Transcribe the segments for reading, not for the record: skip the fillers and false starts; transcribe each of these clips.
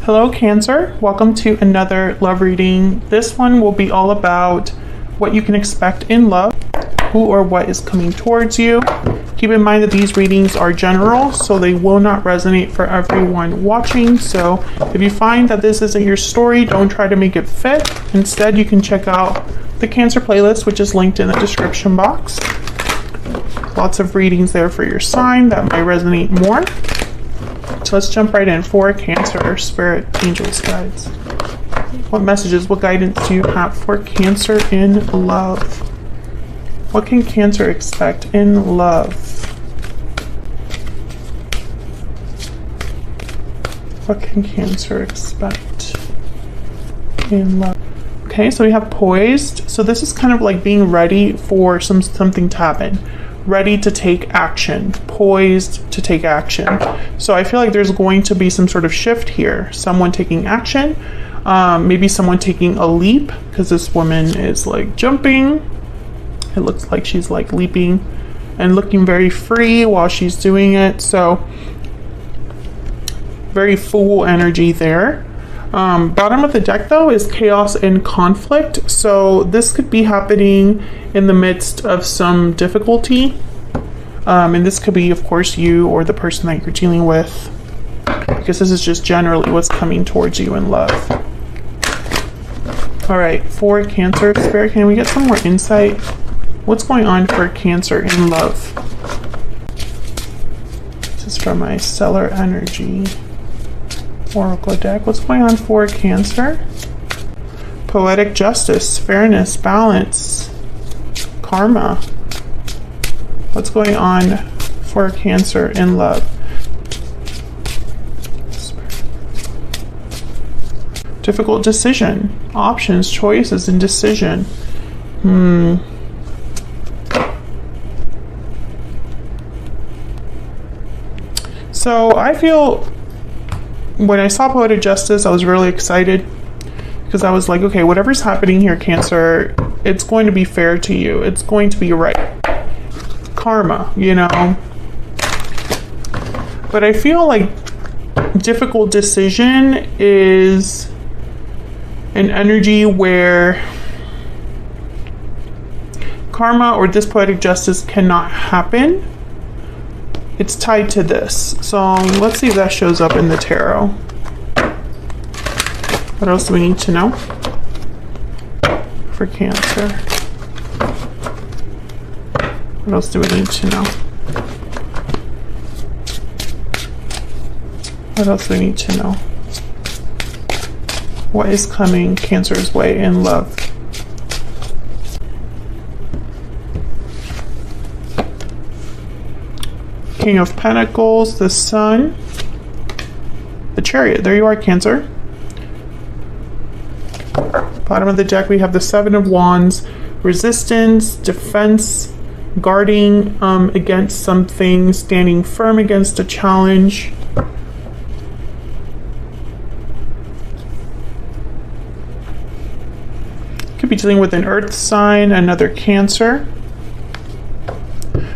Hello Cancer, welcome to another love reading. This one will be all about what you can expect in love, who or what is coming towards you. Keep in mind that these readings are general, so they will not resonate for everyone watching. So if you find that this isn't your story, don't try to make it fit. Instead, you can check out the Cancer playlist, which is linked in the description box. Lots of readings there for your sign that might resonate more. So let's jump right in for Cancer, Spirit, Angels, Guides. What messages, what guidance do you have for Cancer in love? What can Cancer expect in love? What can Cancer expect in love? Okay, so we have poised. So this is kind of like being ready for something to happen. Ready to take action, poised to take action. So I feel like there's going to be some sort of shift here. Someone taking action, maybe someone taking a leap, because this woman is like jumping. It looks like she's like leaping and looking very free while she's doing it. So very full energy there. Bottom of the deck though is chaos and conflict. So this could be happening in the midst of some difficulty. And this could be, of course, you or the person that you're dealing with, because this is just generally what's coming towards you in love. All right, for Cancer, Spirit, can we get some more insight? What's going on for Cancer in love? This is from my Stellar Energy Oracle deck. What's going on for Cancer? Poetic justice, fairness, balance, karma. What's going on for Cancer in love? Difficult decision, options, choices, and decision. So I feel when I saw Poetic Justice, I was really excited because I was like, okay, whatever's happening here, Cancer, it's going to be fair to you. It's going to be right. Karma, you know. But I feel like difficult decision is an energy where karma or this poetic justice cannot happen. It's tied to this. So let's see if that shows up in the tarot. What else do we need to know for Cancer? What else do we need to know? What else do we need to know? What is coming Cancer's way in love? King of Pentacles, the Sun, the Chariot. There you are, Cancer. Bottom of the deck, we have the Seven of Wands, resistance, defense, guarding against something, standing firm against a challenge. Could be dealing with an earth sign, another Cancer.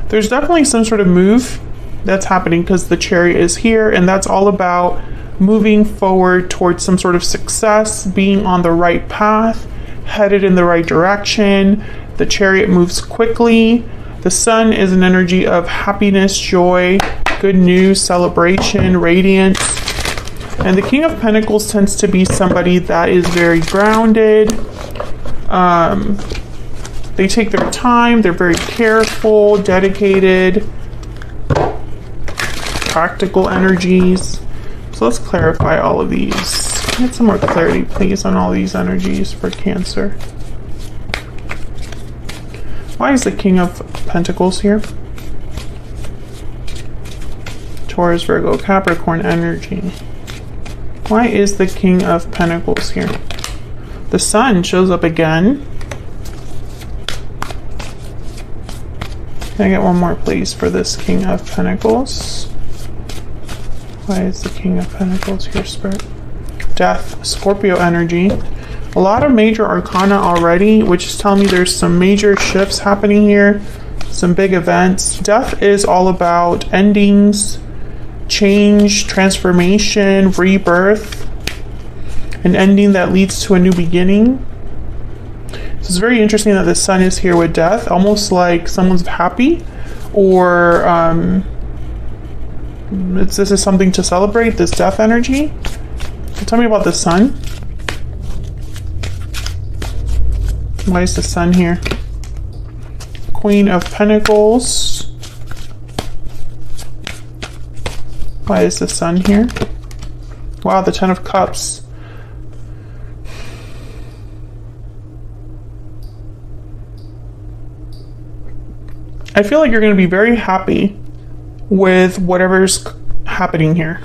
There's definitely some sort of move that's happening because the Chariot is here, and that's all about moving forward towards some sort of success, being on the right path, headed in the right direction. The Chariot moves quickly. The Sun is an energy of happiness, joy, good news, celebration, radiance. And the King of Pentacles tends to be somebody that is very grounded. They take their time, they're very careful, dedicated, practical energies. So let's clarify all of these. Get some more clarity, please, on all these energies for Cancer. Why is the King of Pentacles here? Taurus, Virgo, Capricorn energy. Why is the King of Pentacles here? The Sun shows up again. Can I get one more, please, for this King of Pentacles? Why is the King of Pentacles here, Spirit? Death, Scorpio energy. A lot of major arcana already, which is telling me there's some major shifts happening here, some big events. Death is all about endings, change, transformation, rebirth. An ending that leads to a new beginning. So it's very interesting that the sun is here with death, almost like someone's happy, or this is something to celebrate, this death energy. Tell me about the sun. Why is the sun here? Queen of Pentacles. Why is the sun here? Wow, the Ten of Cups. I feel like you're going to be very happy with whatever's happening here.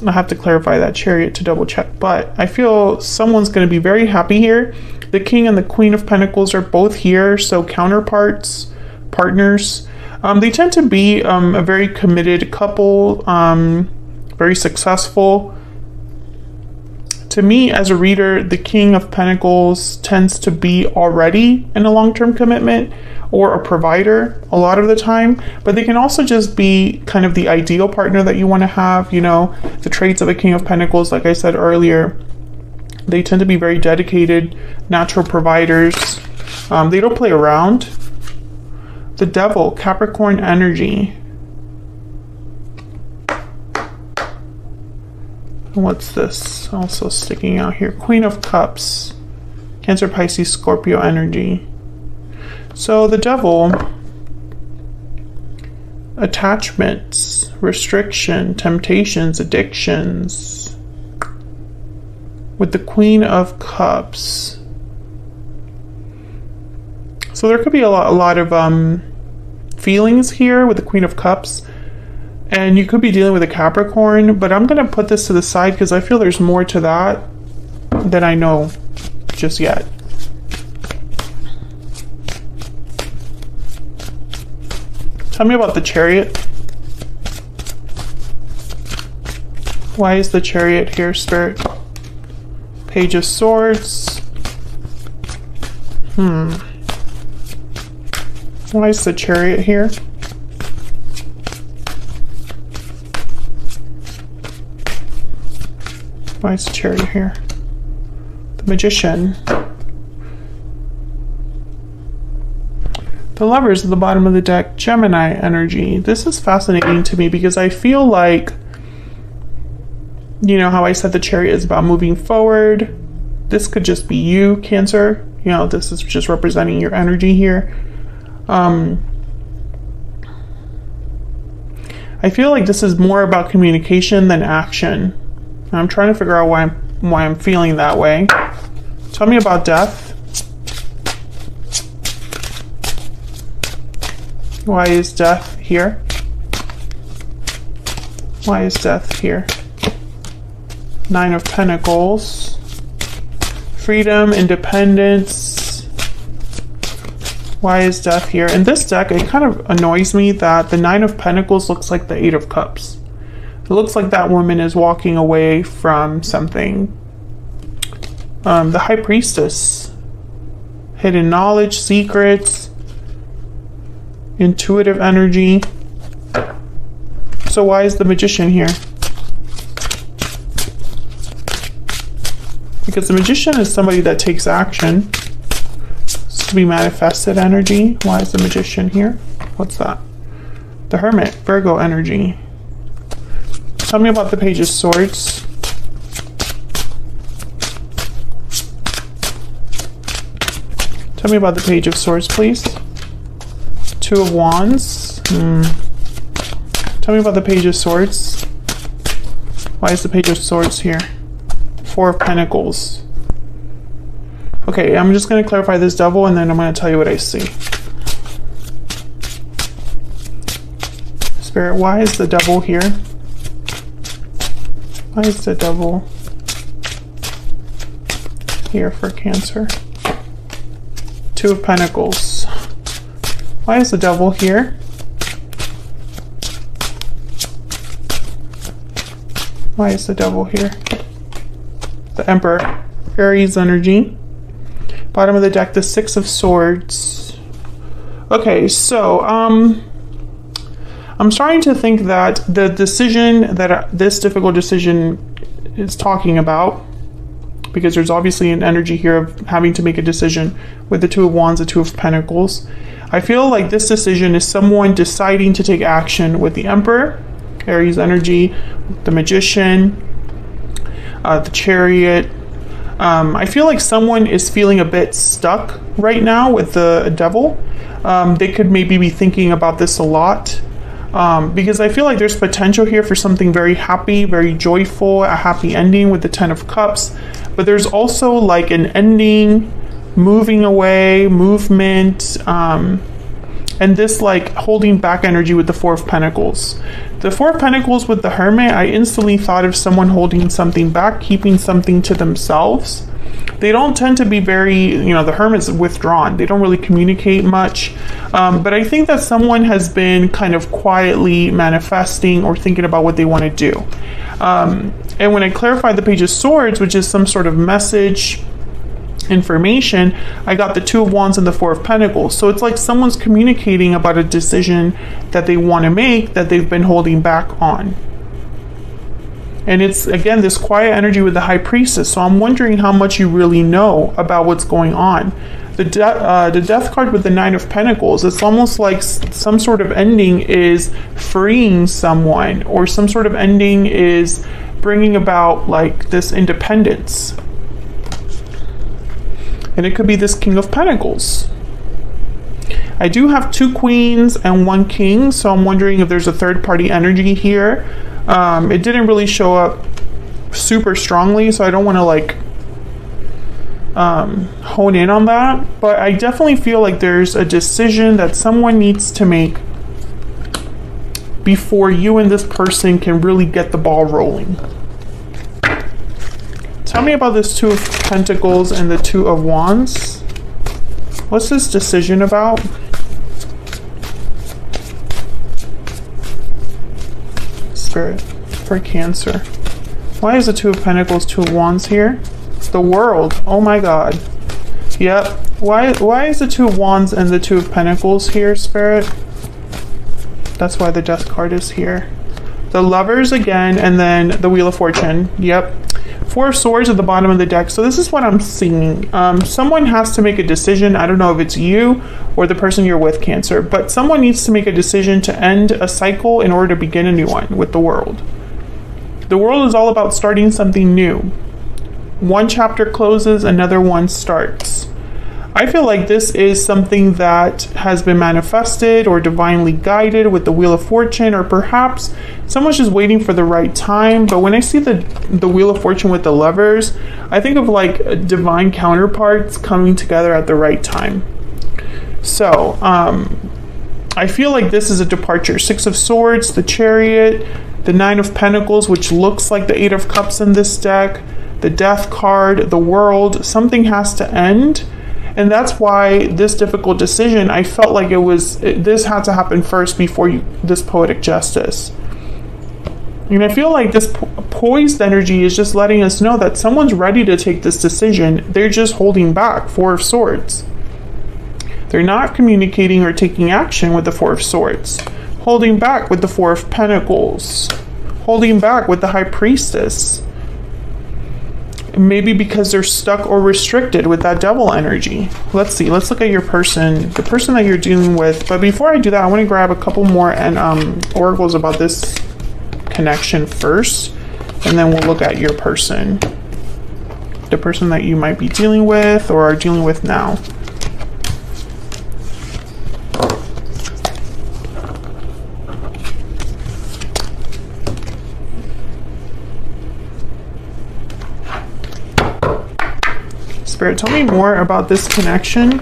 I have to clarify that Chariot to double check, but I feel someone's going to be very happy here. The King and the Queen of Pentacles are both here, so counterparts, partners. They tend to be a very committed couple, very successful. To me, as a reader, the King of Pentacles tends to be already in a long-term commitment or a provider a lot of the time, but they can also just be kind of the ideal partner that you want to have. You know, the traits of a King of Pentacles, like I said earlier, they tend to be very dedicated, natural providers. They don't play around. The Devil, Capricorn energy. What's this also sticking out here? Queen of Cups, Cancer, Pisces, Scorpio energy. So the Devil, attachments, restriction, temptations, addictions. With the Queen of Cups. So there could be a lot of feelings here with the Queen of Cups. And you could be dealing with a Capricorn, but I'm going to put this to the side because I feel there's more to that than I know just yet. Tell me about the Chariot. Why is the Chariot here, Spirit? Page of Swords. Why is the Chariot here? Why is the Chariot here? The Magician. The Lovers at the bottom of the deck, Gemini energy. This is fascinating to me because I feel like, you know how I said the Chariot is about moving forward. This could just be you, Cancer. You know, this is just representing your energy here. I feel like this is more about communication than action. I'm trying to figure out why I'm feeling that way. Tell me about death. Why is death here? Why is death here? Nine of Pentacles. Freedom, independence. Why is death here? In this deck, it kind of annoys me that the Nine of Pentacles looks like the Eight of Cups. It looks like that woman is walking away from something. The High Priestess. Hidden knowledge, secrets, intuitive energy. So why is the Magician here? Because the Magician is somebody that takes action. This could be manifested energy. Why is the Magician here? What's that? The Hermit, Virgo energy. Tell me about the Page of Swords. Tell me about the Page of Swords, please. Two of Wands. Tell me about the Page of Swords. Why is the Page of Swords here? Four of Pentacles. Okay, I'm just going to clarify this Devil and then I'm going to tell you what I see. Spirit, why is the Devil here? Why is the Devil here for Cancer? Two of Pentacles. Why is the Devil here? Why is the Devil here? The Emperor, Aries energy. Bottom of the deck, the Six of Swords. Okay, so I'm starting to think that the decision, that this difficult decision is talking about, because there's obviously an energy here of having to make a decision with the Two of Wands, the Two of Pentacles. I feel like this decision is someone deciding to take action with the Emperor, Aries energy, the Magician, the Chariot. I feel like someone is feeling a bit stuck right now with the Devil. They could maybe be thinking about this a lot, because I feel like there's potential here for something very happy, very joyful, a happy ending with the Ten of Cups. But there's also like an ending, moving away, movement, and this like holding back energy with the Four of Pentacles. The Four of Pentacles with the Hermit, I instantly thought of someone holding something back, keeping something to themselves. They don't tend to be very, the Hermit's withdrawn. They don't really communicate much. But I think that someone has been kind of quietly manifesting or thinking about what they want to do. And when I clarified the Page of Swords, which is some sort of message, information, I got the Two of Wands and the Four of Pentacles. So it's like someone's communicating about a decision that they want to make that they've been holding back on. And it's, again, this quiet energy with the High Priestess. So I'm wondering how much you really know about what's going on. The Death card with the Nine of Pentacles, it's almost like some sort of ending is freeing someone, or some sort of ending is bringing about like this independence. And it could be this King of Pentacles. I do have 2 queens and 1 king, so I'm wondering if there's a third party energy here. It didn't really show up super strongly, so I don't want to like hone in on that. But I definitely feel like there's a decision that someone needs to make before you and this person can really get the ball rolling. Tell me about this Two of Pentacles and the Two of Wands. What's this decision about? Spirit, for Cancer. Why is the Two of Pentacles, Two of Wands here? The World. Oh my God. Yep. Why is the Two of Wands and the Two of Pentacles here, Spirit? That's why the Death card is here. The Lovers again, and then the Wheel of Fortune. Yep. Four of Swords at the bottom of the deck. So this is what I'm seeing. Someone has to make a decision. I don't know if it's you or the person you're with, Cancer, but someone needs to make a decision to end a cycle in order to begin a new one with the World. The World is all about starting something new. One chapter closes, another one starts. I feel like this is something that has been manifested or divinely guided with the Wheel of Fortune, or perhaps someone's just waiting for the right time. But when I see the Wheel of Fortune with the Lovers, I think of like divine counterparts coming together at the right time. So I feel like this is a departure. Six of Swords, the Chariot, the Nine of Pentacles, which looks like the Eight of Cups in this deck, the Death card, the World. Something has to end. And that's why this difficult decision, I felt like this had to happen first before this poetic justice. And I feel like this poised energy is just letting us know that someone's ready to take this decision. They're just holding back. Four of Swords. They're not communicating or taking action with the Four of Swords. Holding back with the Four of Pentacles. Holding back with the High Priestess. Maybe because they're stuck or restricted with that Devil energy. Let's see. Let's look at your person, the person that you're dealing with. But before I do that, I want to grab a couple more oracles about this connection first, and then we'll look at your person, the person that you might be dealing with or are dealing with now. Spirit, tell me more about this connection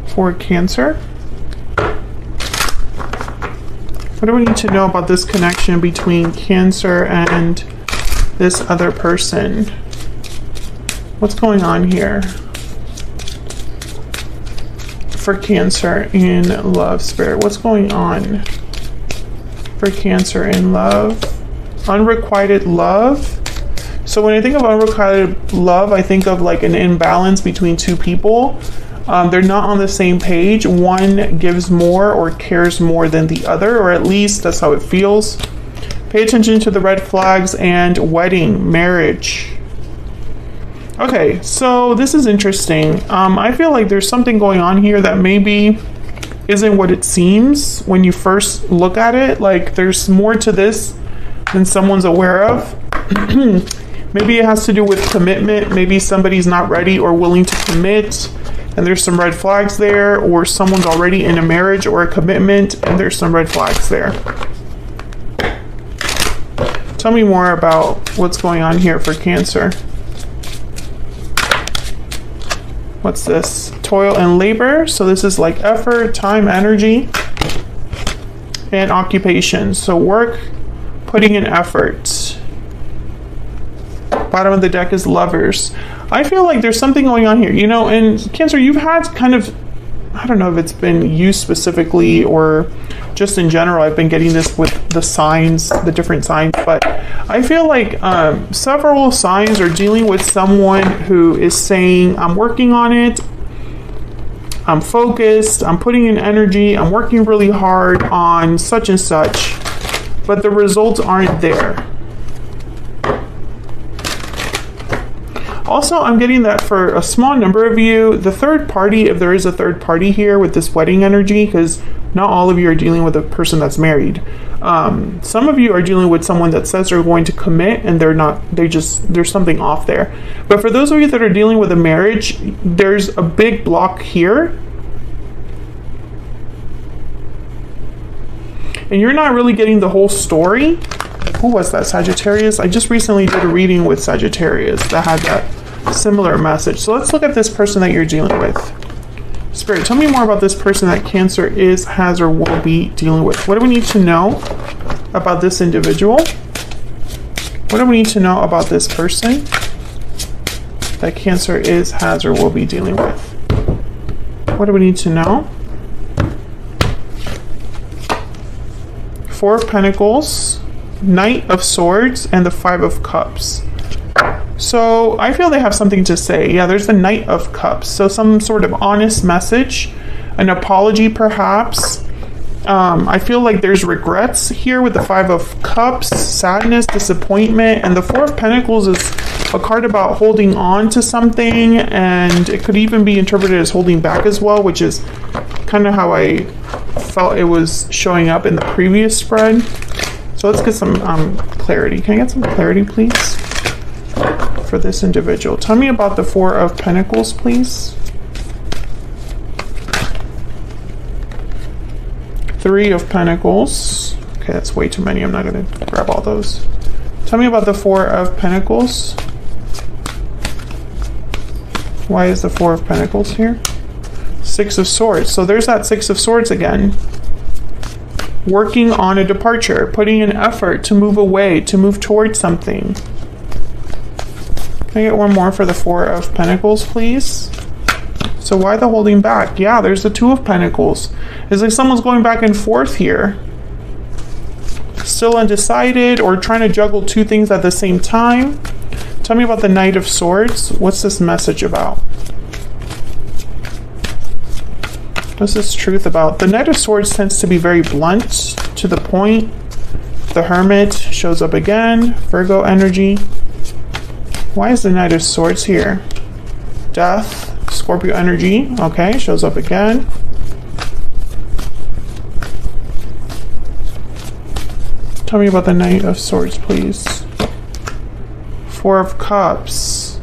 for Cancer. What do we need to know about this connection between Cancer and this other person? What's going on here for Cancer in love, Spirit? What's going on for Cancer in love? Unrequited love. So when I think of unrequited love, I think of like an imbalance between two people. They're not on the same page. One gives more or cares more than the other, or at least that's how it feels. Pay attention to the red flags and wedding, marriage. Okay, so this is interesting. I feel like there's something going on here that maybe isn't what it seems when you first look at it. Like there's more to this than someone's aware of. Maybe it has to do with commitment. Maybe somebody's not ready or willing to commit, and there's some red flags there, or someone's already in a marriage or a commitment, and there's some red flags there. Tell me more about what's going on here for Cancer. What's this? Toil and labor. So this is like effort, time, energy, and occupation. So work, putting in effort. Bottom of the deck is lovers. I feel like there's something going on here, you know, and Cancer, you've had kind of, I don't know if it's been you specifically or just in general, I've been getting this with the signs, the different signs, but I feel like several signs are dealing with someone who is saying, I'm working on it, I'm focused, I'm putting in energy, I'm working really hard on such and such, but the results aren't there. Also, I'm getting that for a small number of you, the third party, if there is a third party here with this wedding energy, because not all of you are dealing with a person that's married. Some of you are dealing with someone that says they're going to commit and they're not, there's something off there. But for those of you that are dealing with a marriage, there's a big block here. And you're not really getting the whole story. Who was that, Sagittarius? I just recently did a reading with Sagittarius that had that similar message. So let's look at this person that you're dealing with. Spirit, tell me more about this person that Cancer is, has, or will be dealing with. What do we need to know about this individual? What do we need to know about this person that Cancer is, has, or will be dealing with? What do we need to know? Four of Pentacles, Knight of Swords, and the Five of Cups. So I feel they have something to say. Yeah, there's the Knight of Cups. So some sort of honest message, an apology perhaps. I feel like there's regrets here with the Five of Cups, sadness, disappointment, and the Four of Pentacles is a card about holding on to something, and it could even be interpreted as holding back as well, which is kind of how I felt it was showing up in the previous spread. So let's get some clarity. Can I get some clarity, please, for this individual? Tell me about the Four of Pentacles, please. Three of Pentacles. Okay, that's way too many. I'm not going to grab all those. Tell me about the Four of Pentacles. Why is the Four of Pentacles here? Six of Swords. So there's that Six of Swords again. Working on a departure, putting in effort to move away, to move towards something. Can I get one more for the Four of Pentacles, please? So why the holding back? Yeah, there's the Two of Pentacles. It's like someone's going back and forth here. Still undecided or trying to juggle two things at the same time. Tell me about the Knight of Swords. What's this message about? What's this truth about? The Knight of Swords tends to be very blunt, to the point. The Hermit shows up again. Virgo energy. Why is the Knight of Swords here? Death. Scorpio energy. Okay, shows up again. Tell me about the Knight of Swords, please. Four of Cups.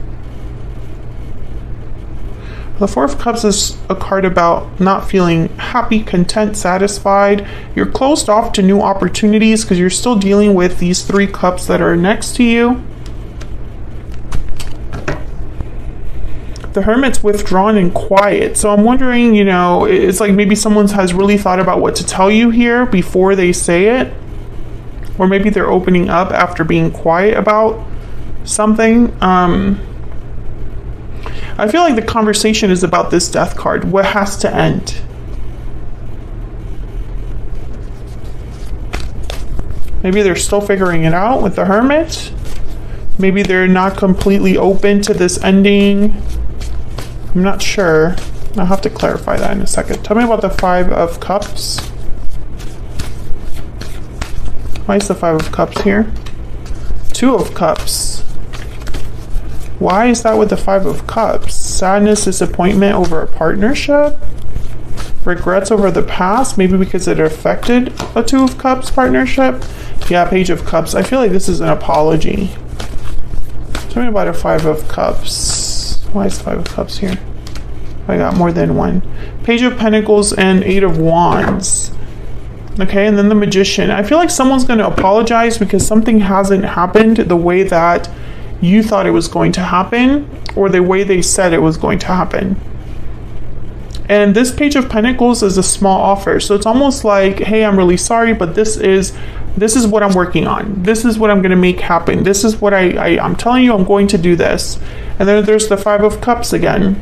The Four of Cups is a card about not feeling happy, content, satisfied. You're closed off to new opportunities because you're still dealing with these three cups that are next to you. The Hermit's withdrawn and quiet. So I'm wondering, you know, it's like maybe someone has really thought about what to tell you here before they say it. Or maybe they're opening up after being quiet about something. I feel like the conversation is about this Death card. What has to end? Maybe they're still figuring it out with the Hermit. Maybe they're not completely open to this ending. I'm not sure. I'll have to clarify that in a second. Tell me about the Five of Cups. Why is the Five of Cups here? Two of Cups. Why is that with the Five of Cups? Sadness, disappointment over a partnership? Regrets over the past, maybe because it affected a Two of Cups partnership? Yeah, Page of Cups. I feel like this is an apology. Tell me about a Five of Cups. Why is Five of Cups here? I got more than one. Page of Pentacles and Eight of Wands. Okay, and then the Magician. I feel like someone's going to apologize because something hasn't happened the way that you thought it was going to happen, or the way they said it was going to happen. And this Page of Pentacles is a small offer. So it's almost like, hey, I'm really sorry, but this is what I'm working on. This is what I'm going to make happen. This is what I'm telling you, I'm going to do this. And then there's the Five of Cups again.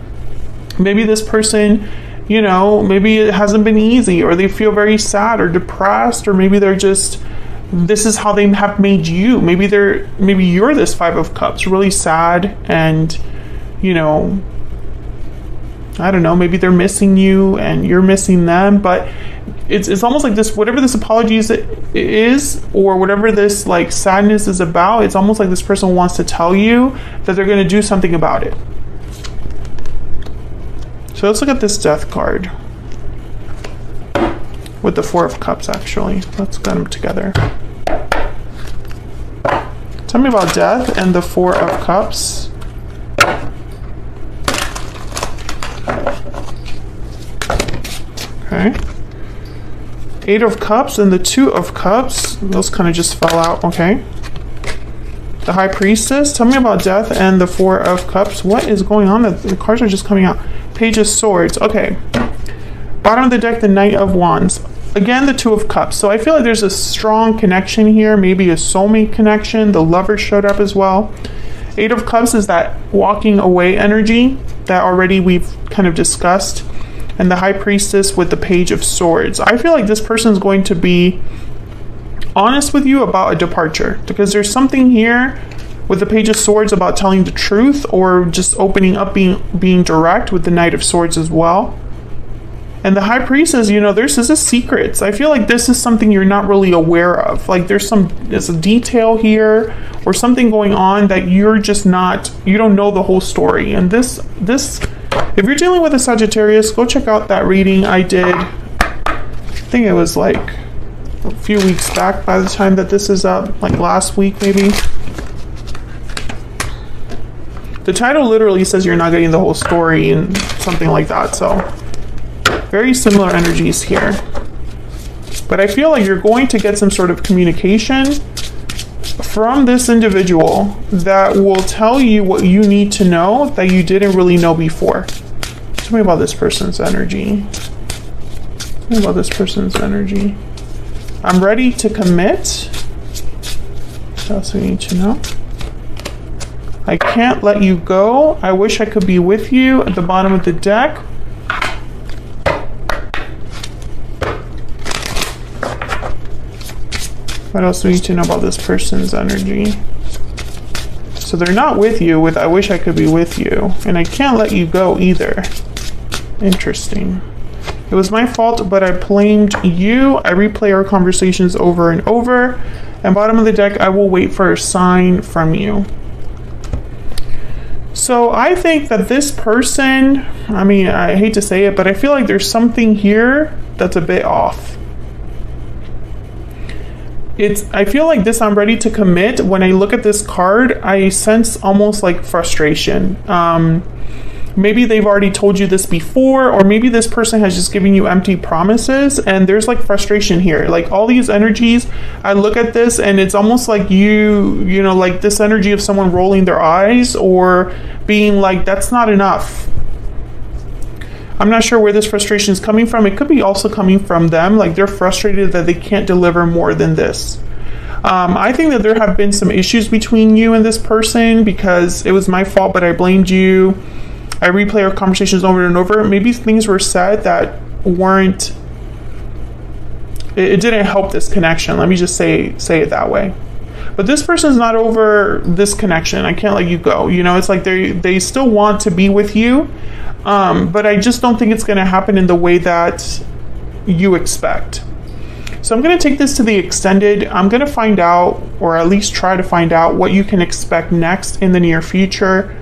Maybe this person, you know, maybe it hasn't been easy, or they feel very sad or depressed, or maybe they're just, this is how they have made you. Maybe you're this Five of Cups, really sad, and, you know, I don't know, maybe they're missing you and you're missing them, but it's almost like this, whatever this apology is, or whatever this like sadness is about, it's almost like this person wants to tell you that they're going to do something about it. So let's look at this Death card with the Four of Cups, actually. Let's get them together. Tell me about Death and the Four of Cups. Okay. Eight of Cups and the Two of Cups. Those kind of just fell out. Okay. The High Priestess. Tell me about Death and the Four of Cups. What is going on? The cards are just coming out. Page of Swords. Okay. Bottom of the deck, the Knight of Wands. Again, the Two of Cups. So I feel like there's a strong connection here. Maybe a soulmate connection. The Lover showed up as well. Eight of Cups is that walking away energy that already we've kind of discussed. And the High Priestess with the Page of Swords. I feel like this person is going to be honest with you about a departure, because there's something here with the Page of Swords about telling the truth, or just opening up, being direct, with the Knight of Swords as well. And the High Priestess, you know, there's secrets. I feel like this is something you're not really aware of. Like there's a detail here or something going on that you're just not, you don't know the whole story. And this, if you're dealing with a Sagittarius, go check out that reading I did. I think it was like a few weeks back by the time that this is up, like last week maybe. The title literally says you're not getting the whole story and something like that. So very similar energies here. But I feel like you're going to get some sort of communication from this individual that will tell you what you need to know that you didn't really know before. Tell me about this person's energy. Tell me about this person's energy. I'm ready to commit. What else do we need to know? I can't let you go. I wish I could be with you at the bottom of the deck. What else do we need to know about this person's energy? So they're not with you with I wish I could be with you. And I can't let you go either. Interesting. It was my fault, but I blamed you. I replay our conversations over and over. And bottom of the deck, I will wait for a sign from you. So I think that this person, I mean, I hate to say it, but I feel like there's something here that's a bit off. I feel like this I'm ready to commit. When I look at this card, I sense almost like frustration. Maybe they've already told you this before, or maybe this person has just given you empty promises, and there's like frustration here. Like all these energies, I look at this and it's almost like you know, like this energy of someone rolling their eyes or being like, that's not enough. I'm not sure where this frustration is coming from. It could be also coming from them, like they're frustrated that they can't deliver more than this. I think that there have been some issues between you and this person because it was my fault, but I blamed you. I replay our conversations over and over. Maybe things were said that weren't, it didn't help this connection. Let me just say it that way. But this person's not over this connection. I can't let you go. You know, it's like they still want to be with you. But I just don't think it's going to happen in the way that you expect. So I'm going to take this to the extended. I'm going to find out, or at least try to find out, what you can expect next in the near future.